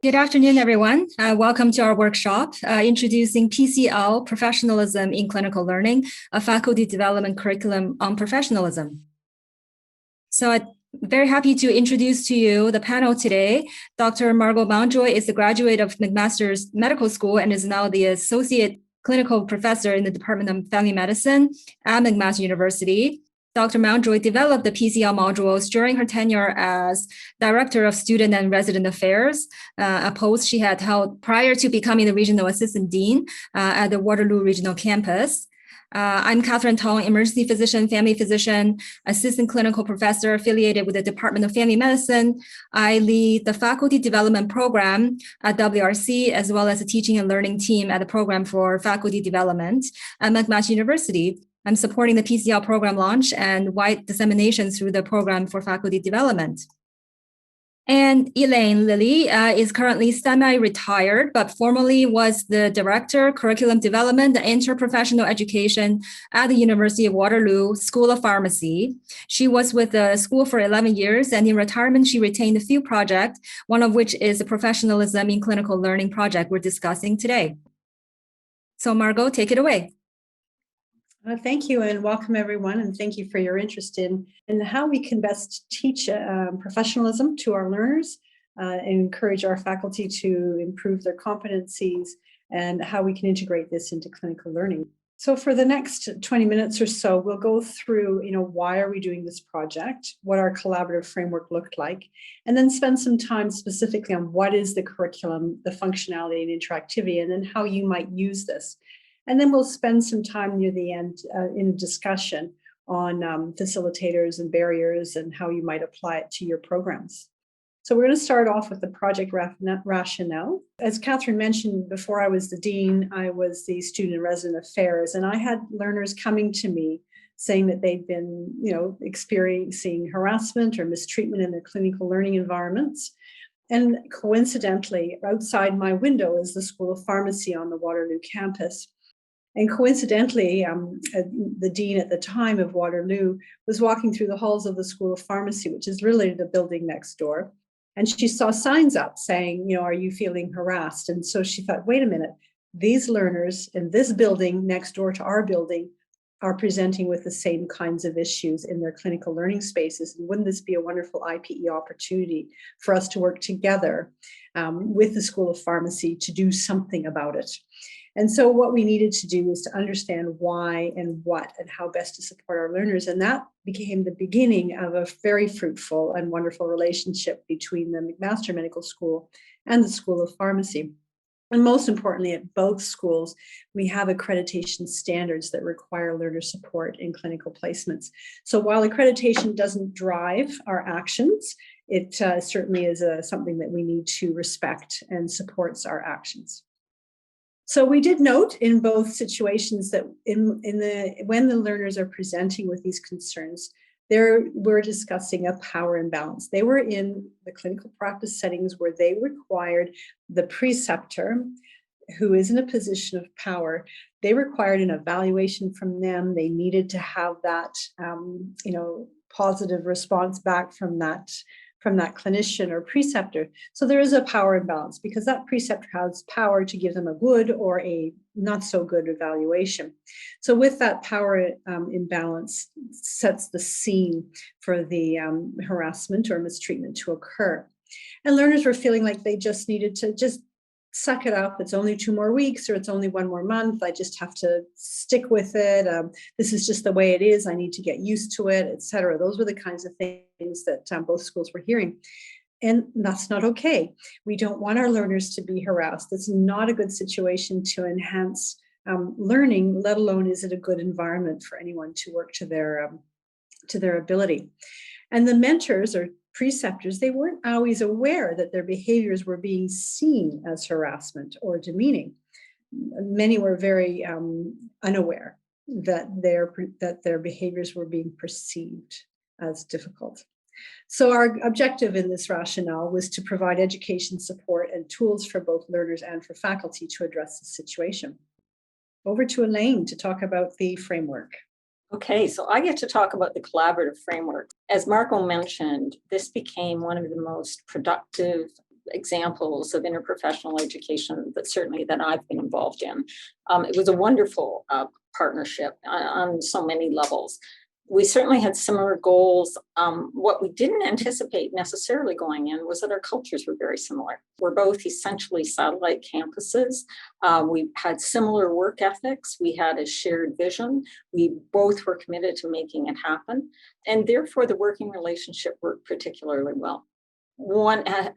Good afternoon, everyone. Welcome to our workshop, introducing PCL, Professionalism in Clinical Learning, a faculty development curriculum on professionalism. So I'm very happy to introduce to you the panel today. Dr. Margot Mountjoy is a graduate of McMaster's Medical School and is now the Associate Clinical Professor in the Department of Family Medicine at McMaster University. Dr. Mountjoy developed the PCL modules during her tenure as Director of Student and Resident Affairs, a post she had held prior to becoming the Regional Assistant Dean at the Waterloo Regional Campus. I'm Catherine Tong, Emergency Physician, Family Physician, Assistant Clinical Professor affiliated with the Department of Family Medicine. I lead the Faculty Development Program at WRC, as well as the Teaching and Learning Team at the Program for Faculty Development at McMaster University. I'm supporting the PCL program launch and wide dissemination through the Program for Faculty Development. And Elaine Lilly is currently semi-retired, but formerly was the Director, Curriculum Development and Interprofessional Education at the University of Waterloo School of Pharmacy. She was with the school for 11 years, and in retirement, she retained a few projects, one of which is the Professionalism in Clinical Learning project we're discussing today. So Margot, take it away. Thank you and welcome everyone, and thank you for your interest in how we can best teach professionalism to our learners and encourage our faculty to improve their competencies and how we can integrate this into clinical learning. So for the next 20 minutes or so, we'll go through, why are we doing this project, what our collaborative framework looked like, and then spend some time specifically on what is the curriculum, the functionality and interactivity, and then how you might use this. And then we'll spend some time near the end in a discussion on facilitators and barriers and how you might apply it to your programs. So we're going to start off with the project Rationale. As Catherine mentioned, before I was the dean, I was the student and resident affairs, and I had learners coming to me saying that they'd been, experiencing harassment or mistreatment in their clinical learning environments. And coincidentally, outside my window is the School of Pharmacy on the Waterloo campus. And coincidentally, the dean at the time of Waterloo was walking through the halls of the School of Pharmacy, which is literally the building next door. And she saw signs up saying, are you feeling harassed? And so she thought, wait a minute, these learners in this building next door to our building are presenting with the same kinds of issues in their clinical learning spaces. And wouldn't this be a wonderful IPE opportunity for us to work together with the School of Pharmacy to do something about it? And so what we needed to do was to understand why and what and how best to support our learners. And that became the beginning of a very fruitful and wonderful relationship between the McMaster Medical School and the School of Pharmacy. And most importantly, at both schools, we have accreditation standards that require learner support in clinical placements. So while accreditation doesn't drive our actions, it certainly is something that we need to respect and supports our actions. So we did note in both situations that when the learners are presenting with these concerns, we're discussing a power imbalance. They were in the clinical practice settings where they required the preceptor, who is in a position of power, they required an evaluation from them. They needed to have that, positive response back from that clinician or preceptor. So there is a power imbalance because that preceptor has power to give them a good or a not so good evaluation. So with that power imbalance sets the scene for the harassment or mistreatment to occur. And learners were feeling like they just needed to just suck it up. It's only 2 more weeks or it's only 1 more month. I just have to stick with it. This is just the way it is. I need to get used to it, etc. Those were the kinds of things that both schools were hearing. And that's not okay. We don't want our learners to be harassed. It's not a good situation to enhance learning, let alone is it a good environment for anyone to work to their ability. And the mentors or preceptors, they weren't always aware that their behaviors were being seen as harassment or demeaning. Many were very unaware that their behaviors were being perceived as difficult. So our objective in this rationale was to provide education support and tools for both learners and for faculty to address the situation. Over to Elaine to talk about the framework. Okay, so I get to talk about the collaborative framework. As Marco mentioned, this became one of the most productive examples of interprofessional education that I've been involved in. It was a wonderful partnership on so many levels. We certainly had similar goals. What we didn't anticipate necessarily going in was that our cultures were very similar. We're both essentially satellite campuses. We had similar work ethics. We had a shared vision. We both were committed to making it happen. And therefore, the working relationship worked particularly well.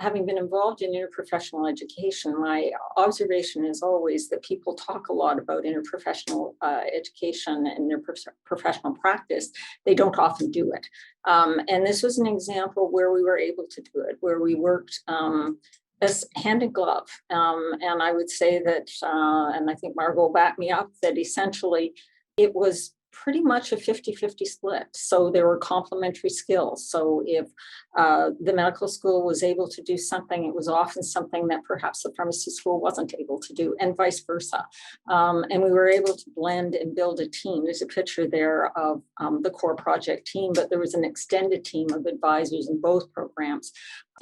Having been involved in interprofessional education, my observation is always that people talk a lot about interprofessional education and their professional practice. They don't often do it. And this was an example where we were able to do it, where we worked as hand in glove. And I would say that, and I think Margot will back me up, that essentially it was pretty much a 50-50 split. So there were complementary skills. So if the medical school was able to do something, it was often something that perhaps the pharmacy school wasn't able to do, and vice versa. And we were able to blend and build a team. There's a picture there of the core project team, but there was an extended team of advisors in both programs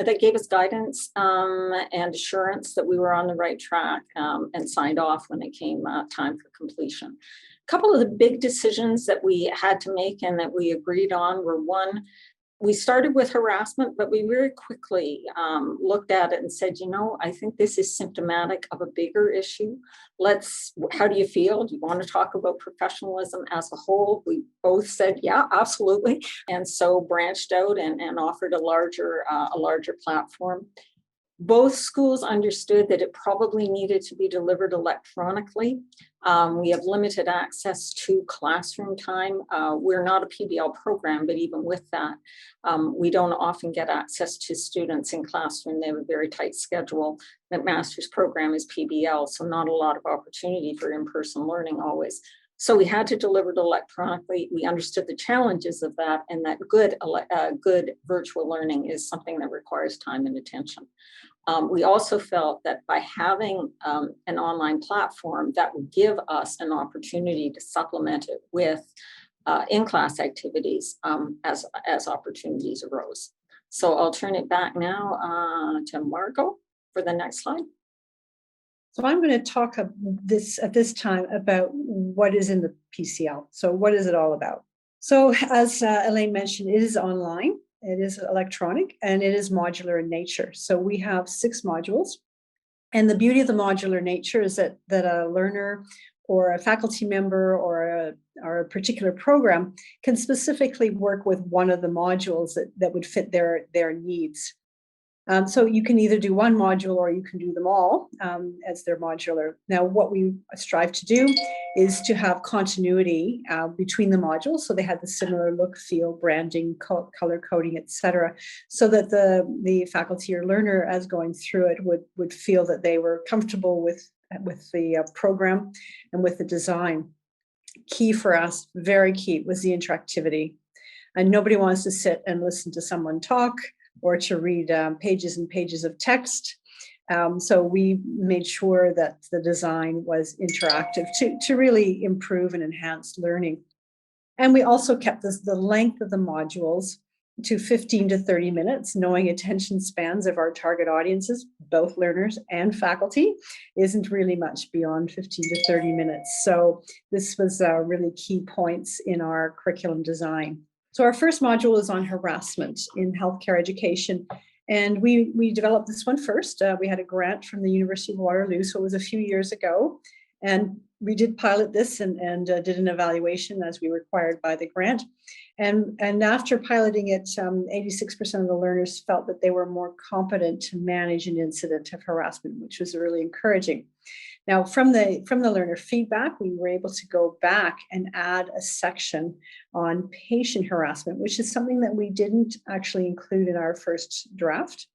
that gave us guidance and assurance that we were on the right track, and signed off when it came time for completion. A couple of the big decisions that we had to make and that we agreed on were, one, we started with harassment, but we very quickly looked at it and said, I think this is symptomatic of a bigger issue. How do you feel? Do you want to talk about professionalism as a whole? We both said, yeah, absolutely. And so branched out and offered a larger platform. Both schools understood that it probably needed to be delivered electronically. We have limited access to classroom time. We're not a PBL program, but even with that, we don't often get access to students in classroom. They have a very tight schedule. McMaster's program is PBL, so not a lot of opportunity for in-person learning always. So we had to deliver it electronically. We understood the challenges of that, and that good virtual learning is something that requires time and attention. We also felt that by having an online platform, that would give us an opportunity to supplement it with in-class activities as opportunities arose. So I'll turn it back now to Margot for the next slide. So I'm going to talk at this time about what is in the PCL. So what is it all about? So as Elaine mentioned, it is online. It is electronic, and it is modular in nature. So we have 6 modules. And the beauty of the modular nature is that a learner or a faculty member or a particular program can specifically work with one of the modules that would fit their needs. So you can either do one module or you can do them all as they're modular. Now, what we strive to do is to have continuity between the modules, so they had the similar look, feel, branding, color coding, etc., so that the faculty or learner, as going through it, would feel that they were comfortable with the program and with the design. Key for us, very key, was the interactivity. And nobody wants to sit and listen to someone talk or to read pages and pages of text. So we made sure that the design was interactive to really improve and enhance learning. And we also kept the length of the modules to 15 to 30 minutes, knowing attention spans of our target audiences, both learners and faculty, isn't really much beyond 15 to 30 minutes. So this was really key points in our curriculum design. So our first module is on harassment in healthcare education. And we developed this one first. We had a grant from the University of Waterloo, so it was a few years ago. And we did pilot this and did an evaluation as we were required by the grant. And after piloting it, 86% of the learners felt that they were more competent to manage an incident of harassment, which was really encouraging. Now, from the learner feedback, we were able to go back and add a section on patient harassment, which is something that we didn't actually include in our first draft,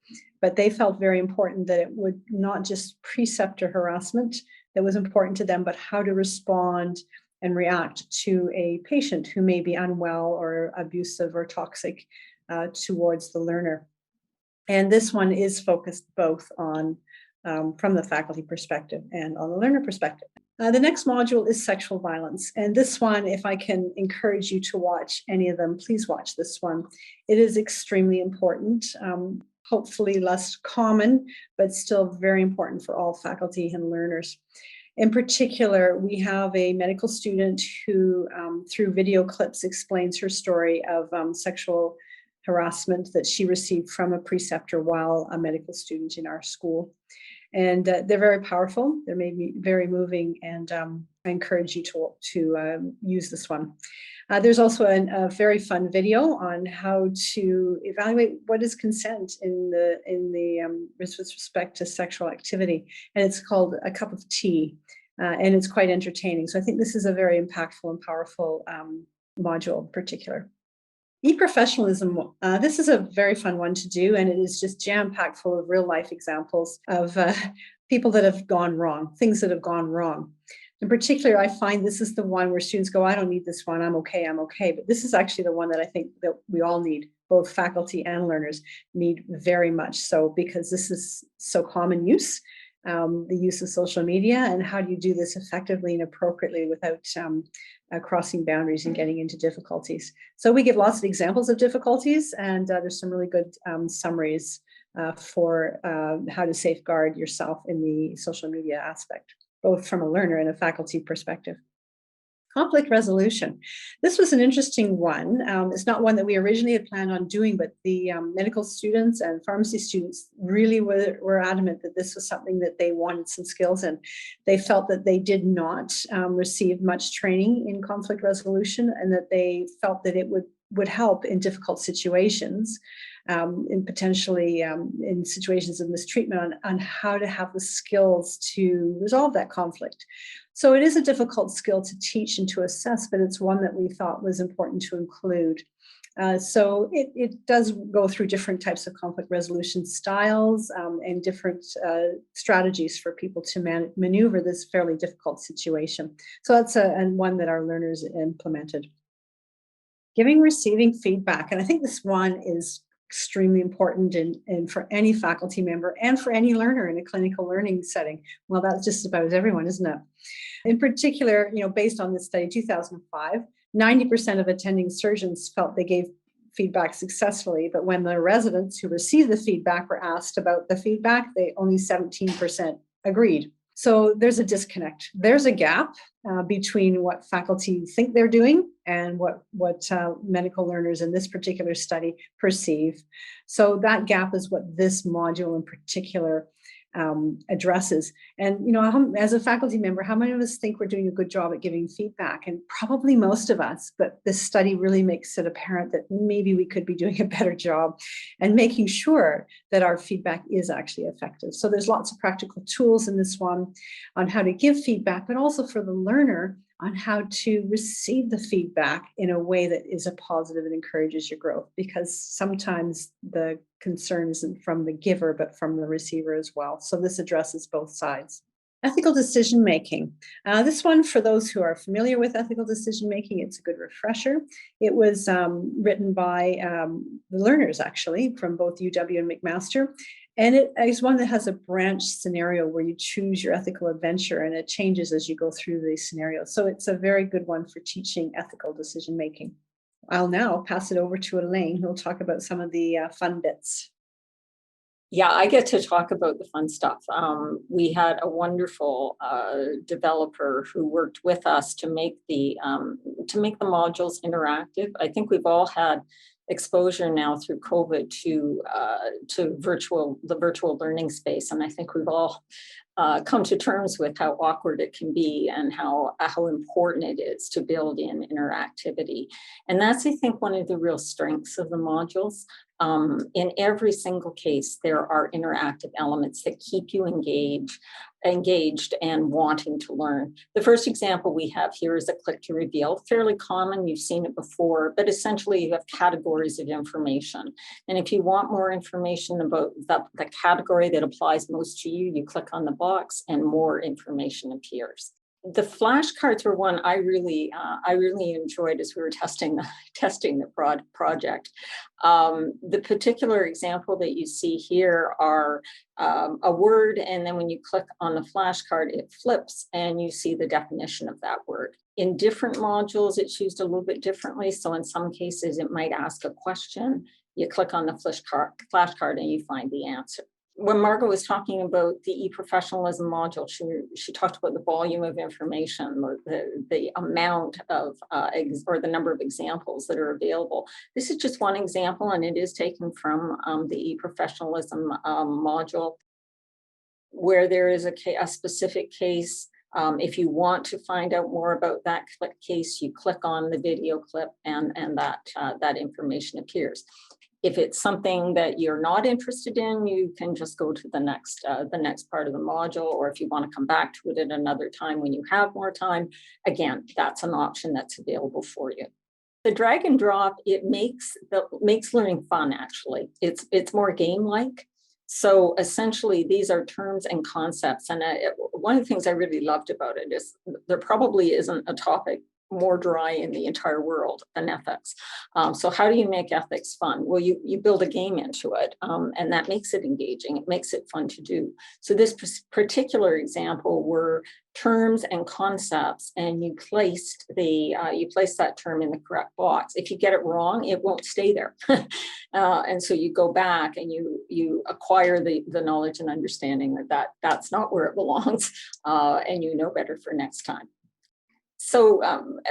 but they felt very important that it would not just preceptor harassment that was important to them, but how to respond and react to a patient who may be unwell or abusive or toxic towards the learner. And this one is focused both on from the faculty perspective and on the learner perspective. The next module is sexual violence. And this one, if I can encourage you to watch any of them, please watch this one. It is extremely important. hopefully less common, but still very important for all faculty and learners. In particular, we have a medical student who, through video clips, explains her story of sexual harassment that she received from a preceptor while a medical student in our school. And they're very powerful. They're maybe very moving, and I encourage you to use this one. There's also a very fun video on how to evaluate what is consent with respect to sexual activity, and it's called A Cup of Tea, and it's quite entertaining. So I think this is a very impactful and powerful module in particular. E-professionalism, this is a very fun one to do, and it is just jam-packed full of real-life examples of people that have gone wrong, things that have gone wrong. In particular, I find this is the one where students go, I don't need this one, I'm okay. But this is actually the one that I think that we all need, both faculty and learners need very much so, because this is so common use, the use of social media, and how do you do this effectively and appropriately without crossing boundaries and getting into difficulties. So we give lots of examples of difficulties, and there's some really good summaries for how to safeguard yourself in the social media aspect, both from a learner and a faculty perspective. Conflict resolution. This was an interesting one. It's not one that we originally had planned on doing, but the medical students and pharmacy students really were adamant that this was something that they wanted some skills in. They felt that they did not receive much training in conflict resolution, and that they felt that it would help in difficult situations, in potentially in situations of mistreatment, on how to have the skills to resolve that conflict. So it is a difficult skill to teach and to assess, but it's one that we thought was important to include. So it does go through different types of conflict resolution styles and different strategies for people to maneuver this fairly difficult situation. So that's one that our learners implemented. Giving, receiving feedback. And I think this one is extremely important and for any faculty member and for any learner in a clinical learning setting. Well, that's just about everyone, isn't it? In particular, based on this study, 2005, 90% of attending surgeons felt they gave feedback successfully, but when the residents who received the feedback were asked about the feedback, only 17% agreed. So there's a disconnect. There's a gap between what faculty think they're doing and what medical learners in this particular study perceive. So that gap is what this module in particular addresses. And, as a faculty member, how many of us think we're doing a good job at giving feedback? And probably most of us, but this study really makes it apparent that maybe we could be doing a better job and making sure that our feedback is actually effective. So there's lots of practical tools in this one on how to give feedback, but also for the learner on how to receive the feedback in a way that is a positive and encourages your growth, because sometimes the concern isn't from the giver, but from the receiver as well. So this addresses both sides. Ethical decision making. This one, for those who are familiar with ethical decision making, it's a good refresher. It was written by the learners, actually, from both UW and McMaster. And it is one that has a branch scenario where you choose your ethical adventure, and it changes as you go through the scenarios. So it's a very good one for teaching ethical decision making. I'll now pass it over to Elaine, who will talk about some of the fun bits. Yeah, I get to talk about the fun stuff. We had a wonderful developer who worked with us to make the modules interactive. I think we've all had exposure now through COVID to the virtual learning space, and I think we've all come to terms with how awkward it can be and how important it is to build in interactivity. And that's, I think, one of the real strengths of the modules. In every single case, there are interactive elements that keep you engaged and wanting to learn. The first example we have here is a click to reveal. Fairly common, you've seen it before, but essentially you have categories of information. And if you want more information about the category that applies most to you, you click on the box and more information appears. The flashcards were one I really enjoyed as we were testing the project. The particular example that you see here are a word, and then when you click on the flashcard, it flips and you see the definition of that word. In different modules, it's used a little bit differently. So in some cases, it might ask a question. You click on the flashcard and you find the answer. When Margot was talking about the e-professionalism module, she talked about the volume of information, the amount of, or the number of examples that are available. This is just one example, and it is taken from the e-professionalism module, where there is a specific case. If you want to find out more about that case, you click on the video clip and that information appears. If it's something that you're not interested in, you can just go to the next part of the module, or if you want to come back to it at another time when you have more time, again, that's an option that's available for you. The drag and drop, it makes learning fun, actually. It's more game-like. So essentially, these are terms and concepts. And one of the things I really loved about it is there probably isn't a topic more dry in the entire world than ethics. So how do you make ethics fun? Well, you build a game into it, and that makes it engaging. It makes it fun to do. So this particular example were terms and concepts, and you placed that term in the correct box. If you get it wrong, it won't stay there. And so you go back and you acquire the knowledge and understanding that's not where it belongs, and you know better for next time. So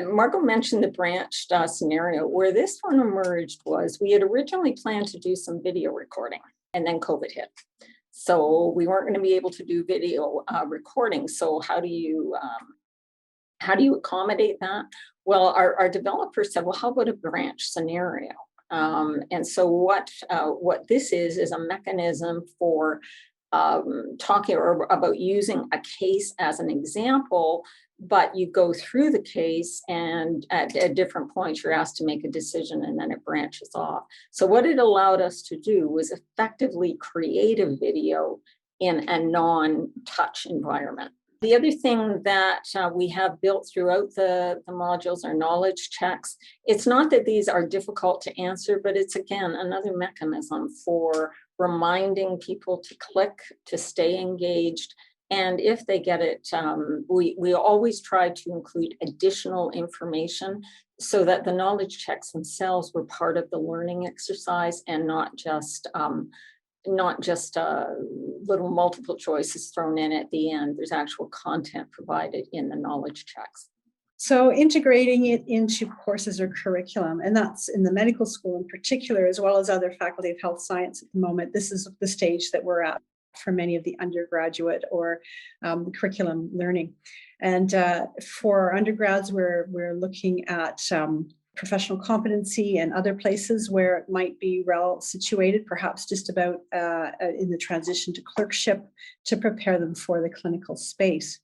Margot mentioned the branched scenario. Where this one emerged was we had originally planned to do some video recording, and then COVID hit. So we weren't going to be able to do video recording. So how do you accommodate that? Well, our developers said, well, how about a branch scenario? And so what this is a mechanism for talking about using a case as an example, but you go through the case, and at different points you're asked to make a decision, and then it branches off. So what it allowed us to do was effectively create a video in a non-touch environment. The other thing that we have built throughout the modules are knowledge checks. It's not that these are difficult to answer, but it's, again, another mechanism for reminding people to click, to stay engaged. And if they get it, we always try to include additional information so that the knowledge checks themselves were part of the learning exercise, and not just little multiple choices thrown in at the end. There's actual content provided in the knowledge checks. So integrating it into courses or curriculum, and that's in the medical school in particular, as well as other faculty of health science at the moment. This is the stage that we're at for many of the undergraduate or curriculum learning. And for undergrads, we're looking at professional competency and other places where it might be well situated, perhaps just about in the transition to clerkship, to prepare them for the clinical space.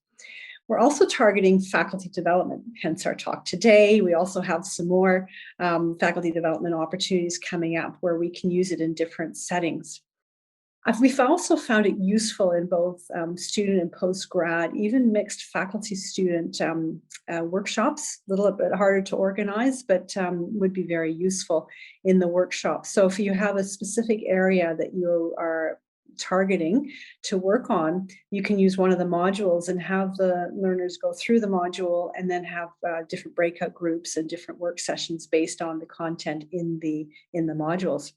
We're also targeting faculty development, hence our talk today. We also have some more faculty development opportunities coming up where we can use it in different settings. We've also found it useful in both student and post-grad, even mixed faculty-student workshops, a little bit harder to organize, but would be very useful in the workshop. So if you have a specific area that you are targeting to work on, you can use one of the modules and have the learners go through the module, and then have different breakout groups and different work sessions based on the content in the modules.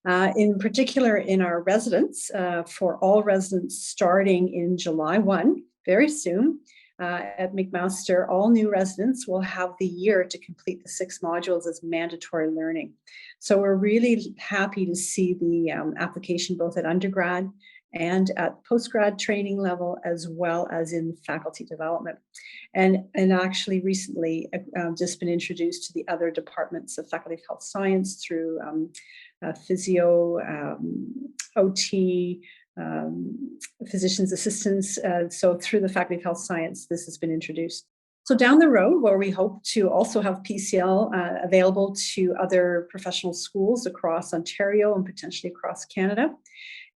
In particular, in our residents, for all residents starting in July 1, very soon, at McMaster, all new residents will have the year to complete the 6 modules as mandatory learning. So we're really happy to see the application both at undergrad and at postgrad training level, as well as in faculty development. And actually recently just been introduced to the other departments of Faculty of Health Science through physio, OT, physician's assistants. So through the Faculty of Health Science, this has been introduced. So down the road, where we hope to also have PCL available to other professional schools across Ontario and potentially across Canada.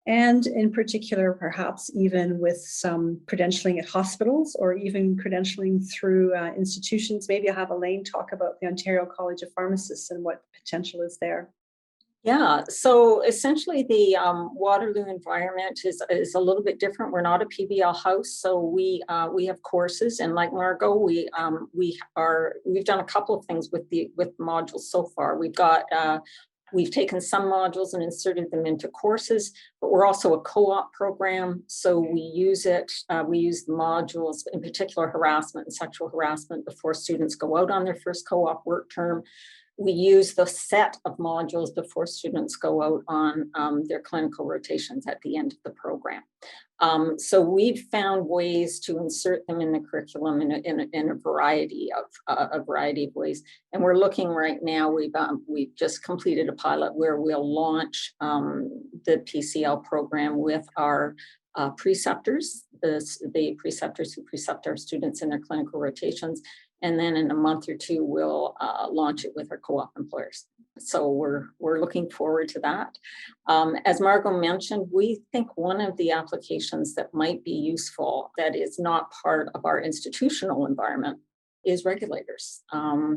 And in particular, perhaps even with some credentialing at hospitals, or even credentialing through institutions. Maybe I'll have Elaine talk about the Ontario College of Pharmacists and what the potential is there. Yeah, so essentially the Waterloo environment is a little bit different. We're not a PBL house, so we have courses, and like Margot, we've done a couple of things with the modules so far. We've got We've taken some modules and inserted them into courses, but we're also a co-op program. So we use it, we use the modules, in particular harassment and sexual harassment, before students go out on their first co-op work term. We use the set of modules before students go out on their clinical rotations at the end of the program. So we've found ways to insert them in the curriculum in a variety of ways. And we're looking right now, we've just completed a pilot where we'll launch the PCL program with our preceptors, the preceptors who precept our students in their clinical rotations. And then in a month or two, we'll launch it with our co-op employers. So we're looking forward to that. As Margot mentioned, we think one of the applications that might be useful that is not part of our institutional environment is regulators.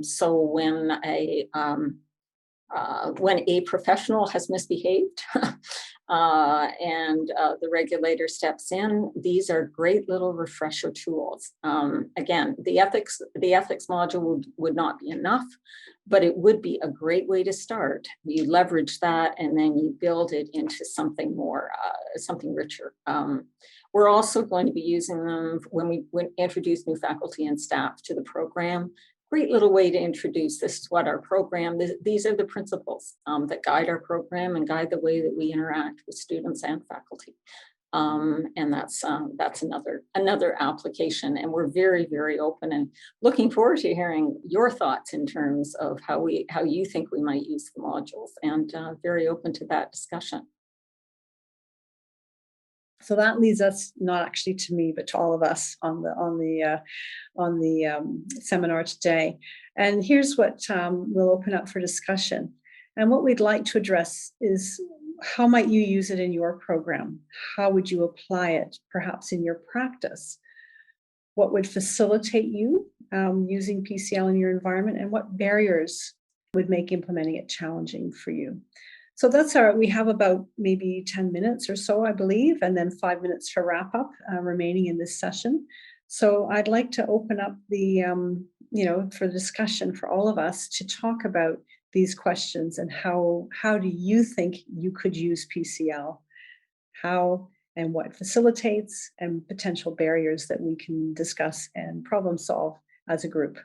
So when a professional has misbehaved and the regulator steps in, these are great little refresher tools. Again, the ethics module would not be enough, but it would be a great way to start. You leverage that and then you build it into something more, something richer. We're also going to be using them when we introduce new faculty and staff to the program. Great little way to introduce, this is what our program, these are the principles that guide our program and guide the way that we interact with students and faculty. And that's another application. And we're very, very open and looking forward to hearing your thoughts in terms of how you think we might use the modules, and very open to that discussion. So that leads us, not actually to me, but to all of us on the seminar today. And here's what we'll open up for discussion. And what we'd like to address is, how might you use it in your program? How would you apply it, perhaps in your practice? What would facilitate you using PCL in your environment, and what barriers would make implementing it challenging for you? So that's we have about maybe 10 minutes or so, I believe, and then 5 minutes for wrap up remaining in this session. So I'd like to open up the, for discussion for all of us to talk about these questions and how do you think you could use PCL? How and what facilitates, and potential barriers that we can discuss and problem solve as a group.